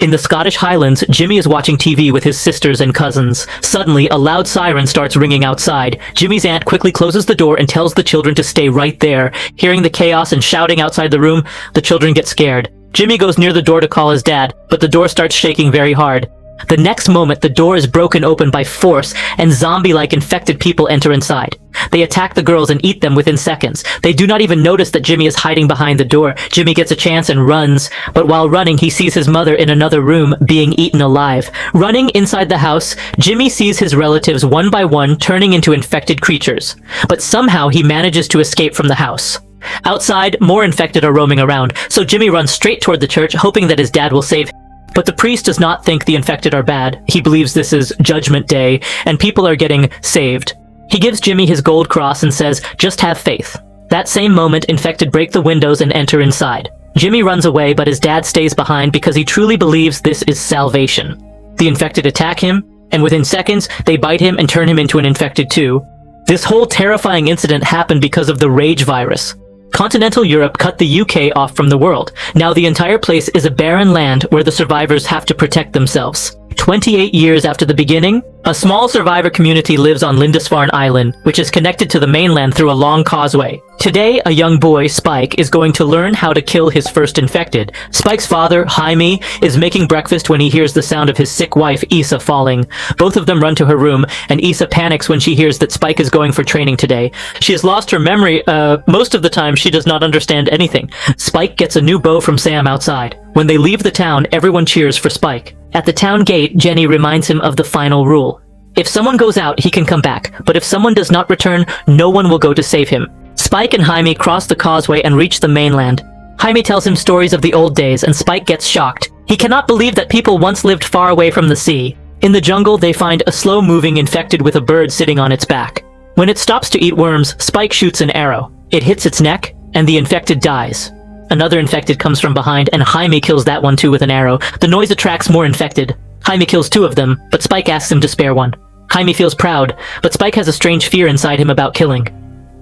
In the Scottish Highlands, Jimmy is watching TV with his sisters and cousins. Suddenly, a loud siren starts ringing outside. Jimmy's aunt quickly closes the door and tells the children to stay right there. Hearing the chaos and shouting outside the room, the children get scared. Jimmy goes near the door to call his dad, but the door starts shaking very hard. The next moment, the door is broken open by force, and zombie-like infected people enter inside. They attack the girls and eat them within seconds. They do not even notice that Jimmy is hiding behind the door. Jimmy gets a chance and runs, but while running, he sees his mother in another room being eaten alive. Running inside the house, Jimmy sees his relatives one by one turning into infected creatures, but somehow he manages to escape from the house. Outside, more infected are roaming around, so Jimmy runs straight toward the church, hoping that his dad will save him. But the priest does not think the infected are bad. He believes this is Judgment Day, and people are getting saved. He gives Jimmy his gold cross and says, "Just have faith." That same moment, infected break the windows and enter inside. Jimmy runs away, but his dad stays behind because he truly believes this is salvation. The infected attack him, and within seconds, they bite him and turn him into an infected too. This whole terrifying incident happened because of the rage virus. Continental Europe cut the UK off from the world. Now the entire place is a barren land where the survivors have to protect themselves. 28 years after the beginning, a small survivor community lives on Lindisfarne Island, which is connected to the mainland through a long causeway. Today, a young boy, Spike, is going to learn how to kill his first infected. Spike's father, Jaime, is making breakfast when he hears the sound of his sick wife, Isa, falling. Both of them run to her room, and Isa panics when she hears that Spike is going for training today. She has lost her memory. Most of the time she does not understand anything. Spike gets a new bow from Sam outside. When they leave the town, everyone cheers for Spike. At the town gate, Jenny reminds him of the final rule. If someone goes out, he can come back, but if someone does not return, no one will go to save him. Spike and Jaime cross the causeway and reach the mainland. Jaime tells him stories of the old days, and Spike gets shocked. He cannot believe that people once lived far away from the sea. In the jungle, they find a slow-moving infected with a bird sitting on its back. When it stops to eat worms, Spike shoots an arrow. It hits its neck, and the infected dies. Another infected comes from behind, and Jaime kills that one too with an arrow. The noise attracts more infected. Jaime kills 2 of them, but Spike asks him to spare one. Jaime feels proud, but Spike has a strange fear inside him about killing.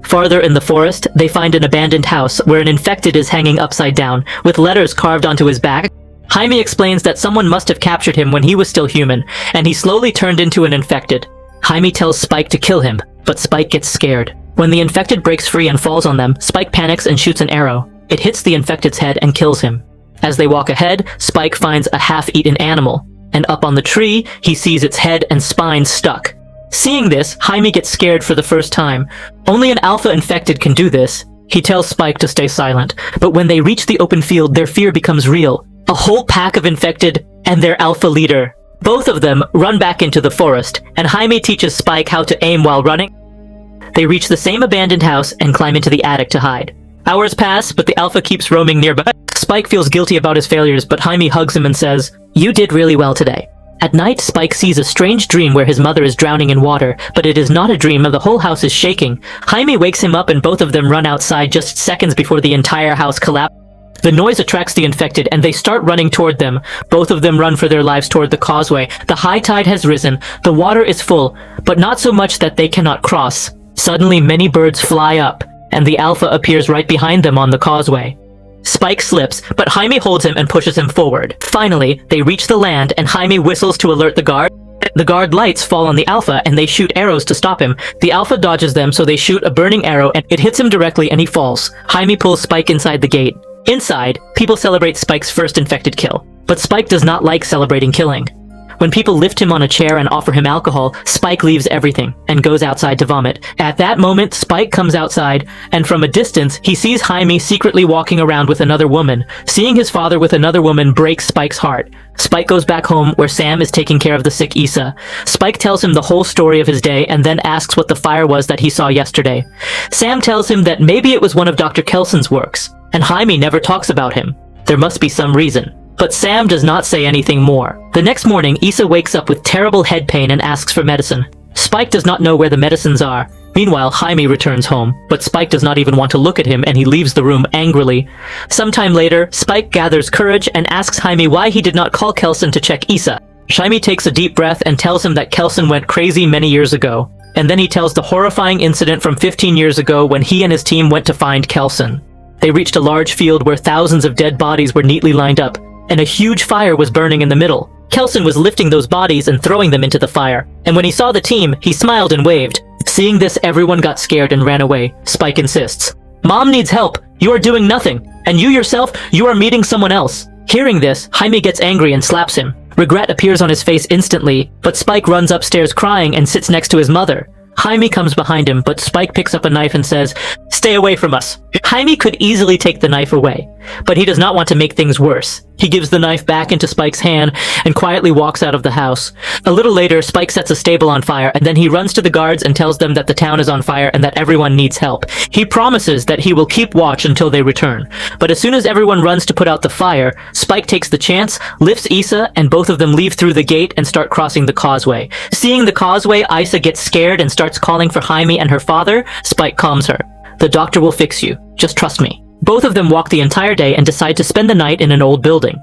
Farther in the forest, they find an abandoned house where an infected is hanging upside down, with letters carved onto his back. Jaime explains that someone must have captured him when he was still human, and he slowly turned into an infected. Jaime tells Spike to kill him, but Spike gets scared. When the infected breaks free and falls on them, Spike panics and shoots an arrow. It hits the infected's head and kills him. As they walk ahead, Spike finds a half-eaten animal, and up on the tree, he sees its head and spine stuck. Seeing this, Jaime gets scared for the first time. Only an alpha infected can do this. He tells Spike to stay silent, but when they reach the open field, their fear becomes real. A whole pack of infected and their alpha leader. Both of them run back into the forest, and Jaime teaches Spike how to aim while running. They reach the same abandoned house and climb into the attic to hide. Hours pass, but the alpha keeps roaming nearby. Spike feels guilty about his failures, but Jaime hugs him and says, "You did really well today." At night, Spike sees a strange dream where his mother is drowning in water, but it is not a dream and the whole house is shaking. Jaime wakes him up and both of them run outside just seconds before the entire house collapses. The noise attracts the infected and they start running toward them. Both of them run for their lives toward the causeway. The high tide has risen, the water is full, but not so much that they cannot cross. Suddenly many birds fly up, and the alpha appears right behind them on the causeway. Spike slips, but Jaime holds him and pushes him forward. Finally, they reach the land and Jaime whistles to alert the guard. The guard lights fall on the alpha and they shoot arrows to stop him. The alpha dodges them, so they shoot a burning arrow and it hits him directly and he falls. Jaime pulls Spike inside the gate. Inside, people celebrate Spike's first infected kill. But Spike does not like celebrating killing. When people lift him on a chair and offer him alcohol, Spike leaves everything and goes outside to vomit. At that moment, Spike comes outside, and from a distance, he sees Jaime secretly walking around with another woman. Seeing his father with another woman breaks Spike's heart. Spike goes back home where Sam is taking care of the sick Isa. Spike tells him the whole story of his day and then asks what the fire was that he saw yesterday. Sam tells him that maybe it was one of Dr. Kelson's works, and Jaime never talks about him. There must be some reason. But Sam does not say anything more. The next morning, Isa wakes up with terrible head pain and asks for medicine. Spike does not know where the medicines are. Meanwhile, Jaime returns home, but Spike does not even want to look at him and he leaves the room angrily. Sometime later, Spike gathers courage and asks Jaime why he did not call Kelson to check Isa. Jaime takes a deep breath and tells him that Kelson went crazy many years ago. And then he tells the horrifying incident from 15 years ago when he and his team went to find Kelson. They reached a large field where thousands of dead bodies were neatly lined up, and a huge fire was burning in the middle. Kelson was lifting those bodies and throwing them into the fire, and when he saw the team, he smiled and waved. Seeing this, everyone got scared and ran away. Spike insists, "Mom needs help. You are doing nothing. And you yourself, you are meeting someone else." Hearing this, Jaime gets angry and slaps him. Regret appears on his face instantly, but Spike runs upstairs crying and sits next to his mother. Jaime comes behind him, but Spike picks up a knife and says, "Stay away from us." Jaime could easily take the knife away, but he does not want to make things worse. He gives the knife back into Spike's hand and quietly walks out of the house. A little later, Spike sets a stable on fire, and then he runs to the guards and tells them that the town is on fire and that everyone needs help. He promises that he will keep watch until they return. But as soon as everyone runs to put out the fire, Spike takes the chance, lifts Issa, and both of them leave through the gate and start crossing the causeway. Seeing the causeway, Issa gets scared and starts calling for Jaime and her father. Spike calms her. "The doctor will fix you. Just trust me." Both of them walk the entire day and decide to spend the night in an old building.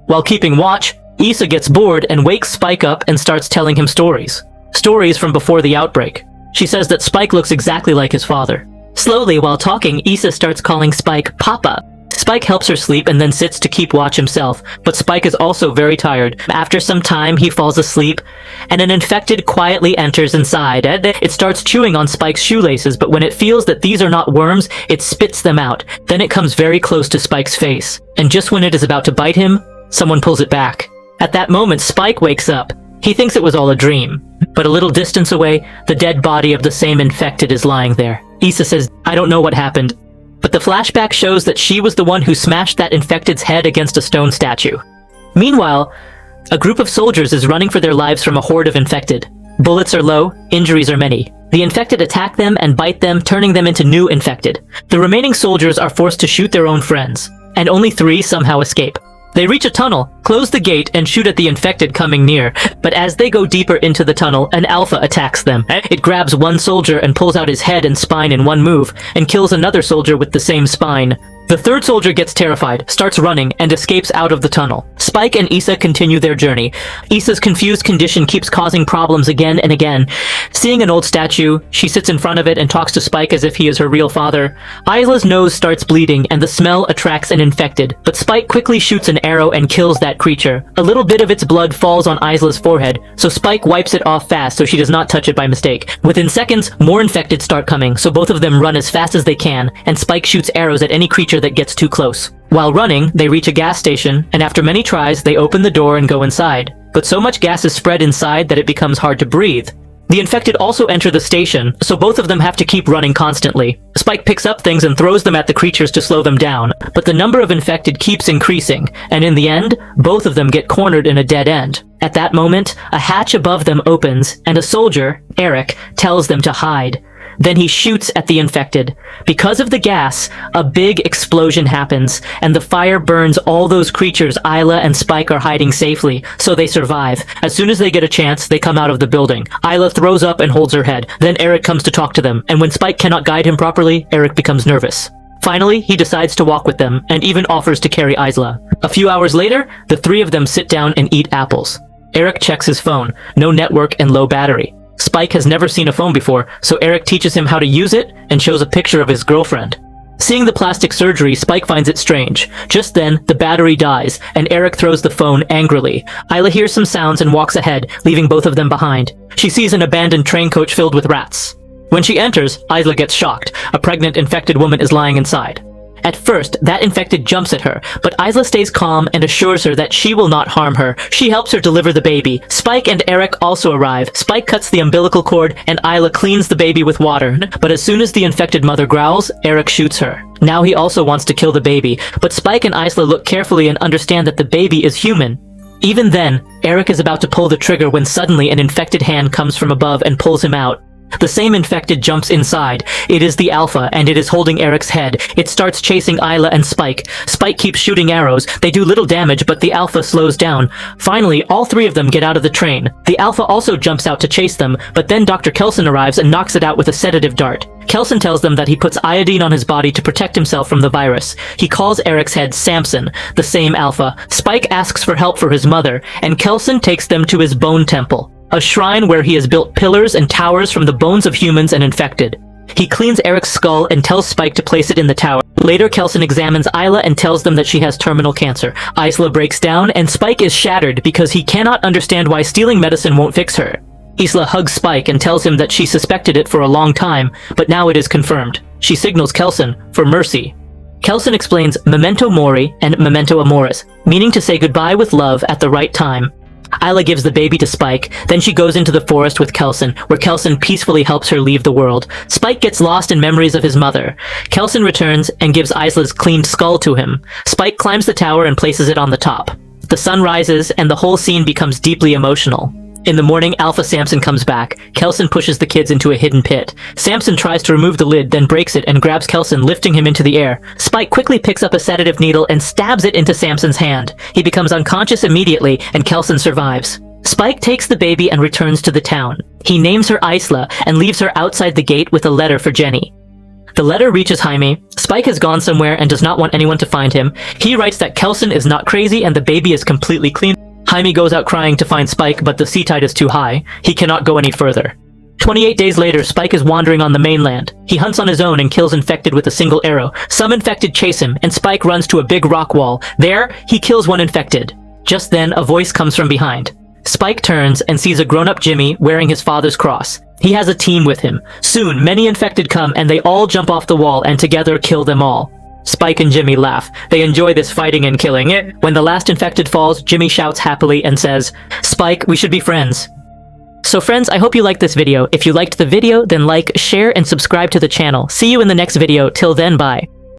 While keeping watch, Issa gets bored and wakes Spike up and starts telling him stories. Stories from before the outbreak. She says that Spike looks exactly like his father. Slowly, while talking, Issa starts calling Spike Papa. Spike helps her sleep and then sits to keep watch himself, but Spike is also very tired. After some time, he falls asleep, and an infected quietly enters inside. It starts chewing on Spike's shoelaces, but when it feels that these are not worms, it spits them out. Then it comes very close to Spike's face, and just when it is about to bite him, someone pulls it back. At that moment, Spike wakes up. He thinks it was all a dream, but a little distance away, the dead body of the same infected is lying there. Issa says, "I don't know what happened." But the flashback shows that she was the one who smashed that infected's head against a stone statue. Meanwhile, a group of soldiers is running for their lives from a horde of infected. Bullets are low, injuries are many. The infected attack them and bite them, turning them into new infected. The remaining soldiers are forced to shoot their own friends, and only 3 somehow escape. They reach a tunnel, close the gate, and shoot at the infected coming near. But as they go deeper into the tunnel, an alpha attacks them. It grabs one soldier and pulls out his head and spine in one move, and kills another soldier with the same spine. The third soldier gets terrified, starts running, and escapes out of the tunnel. Spike and Issa continue their journey. Issa's confused condition keeps causing problems again and again. Seeing an old statue, she sits in front of it and talks to Spike as if he is her real father. Isla's nose starts bleeding, and the smell attracts an infected, but Spike quickly shoots an arrow and kills that creature. A little bit of its blood falls on Isla's forehead, so Spike wipes it off fast so she does not touch it by mistake. Within seconds, more infected start coming, so both of them run as fast as they can, and Spike shoots arrows at any creature that gets too close. While running, they reach a gas station, and after many tries, they open the door and go inside. But so much gas is spread inside that it becomes hard to breathe. The infected also enter the station, so both of them have to keep running constantly. Spike picks up things and throws them at the creatures to slow them down, but the number of infected keeps increasing, and in the end, both of them get cornered in a dead end. At that moment, a hatch above them opens, and a soldier, Eric, tells them to hide. Then he shoots at the infected. Because of the gas, a big explosion happens, and the fire burns all those creatures Isla and Spike are hiding safely, so they survive. As soon as they get a chance, they come out of the building. Isla throws up and holds her head. Then Eric comes to talk to them, and when Spike cannot guide him properly, Eric becomes nervous. Finally, he decides to walk with them, and even offers to carry Isla. A few hours later, the 3 of them sit down and eat apples. Eric checks his phone. No network and low battery. Spike has never seen a phone before, so Eric teaches him how to use it and shows a picture of his girlfriend. Seeing the plastic surgery, Spike finds it strange. Just then, the battery dies, and Eric throws the phone angrily. Isla hears some sounds and walks ahead, leaving both of them behind. She sees an abandoned train coach filled with rats. When she enters, Isla gets shocked. A pregnant, infected woman is lying inside. At first, that infected jumps at her, but Isla stays calm and assures her that she will not harm her. She helps her deliver the baby. Spike and Eric also arrive. Spike cuts the umbilical cord, and Isla cleans the baby with water. But as soon as the infected mother growls, Eric shoots her. Now he also wants to kill the baby, but Spike and Isla look carefully and understand that the baby is human. Even then, Eric is about to pull the trigger when suddenly an infected hand comes from above and pulls him out. The same infected jumps inside. It is the Alpha, and it is holding Eric's head. It starts chasing Isla and Spike. Spike keeps shooting arrows. They do little damage, but the Alpha slows down. Finally, all 3 of them get out of the train. The Alpha also jumps out to chase them, but then Dr. Kelson arrives and knocks it out with a sedative dart. Kelson tells them that he puts iodine on his body to protect himself from the virus. He calls Eric's head Samson, the same Alpha. Spike asks for help for his mother, and Kelson takes them to his bone temple, a shrine where he has built pillars and towers from the bones of humans and infected. He cleans Eric's skull and tells Spike to place it in the tower. Later, Kelson examines Isla and tells them that she has terminal cancer. Isla breaks down, and Spike is shattered because he cannot understand why stealing medicine won't fix her. Isla hugs Spike and tells him that she suspected it for a long time, but now it is confirmed. She signals Kelson for mercy. Kelson explains memento mori and memento amoris, meaning to say goodbye with love at the right time. Isla gives the baby to Spike, then she goes into the forest with Kelson, where Kelson peacefully helps her leave the world. Spike gets lost in memories of his mother. Kelson returns and gives Isla's cleaned skull to him. Spike climbs the tower and places it on the top. The sun rises and the whole scene becomes deeply emotional. In the morning, Alpha Samson comes back. Kelson pushes the kids into a hidden pit. Samson tries to remove the lid, then breaks it and grabs Kelson, lifting him into the air. Spike quickly picks up a sedative needle and stabs it into Samson's hand. He becomes unconscious immediately, and Kelson survives. Spike takes the baby and returns to the town. He names her Isla and leaves her outside the gate with a letter for Jenny. The letter reaches Jaime. Spike has gone somewhere and does not want anyone to find him. He writes that Kelson is not crazy and the baby is completely clean. Jaime goes out crying to find Spike, but the sea tide is too high. He cannot go any further. 28 days later, Spike is wandering on the mainland. He hunts on his own and kills infected with a single arrow. Some infected chase him, and Spike runs to a big rock wall. There, he kills one infected. Just then, a voice comes from behind. Spike turns and sees a grown-up Jimmy wearing his father's cross. He has a team with him. Soon, many infected come, and they all jump off the wall and together kill them all. Spike and Jimmy laugh. They enjoy this fighting and killing. When the last infected falls, Jimmy shouts happily and says, "Spike, we should be friends." So friends, I hope you liked this video. If you liked the video, then like, share, and subscribe to the channel. See you in the next video. Till then, bye.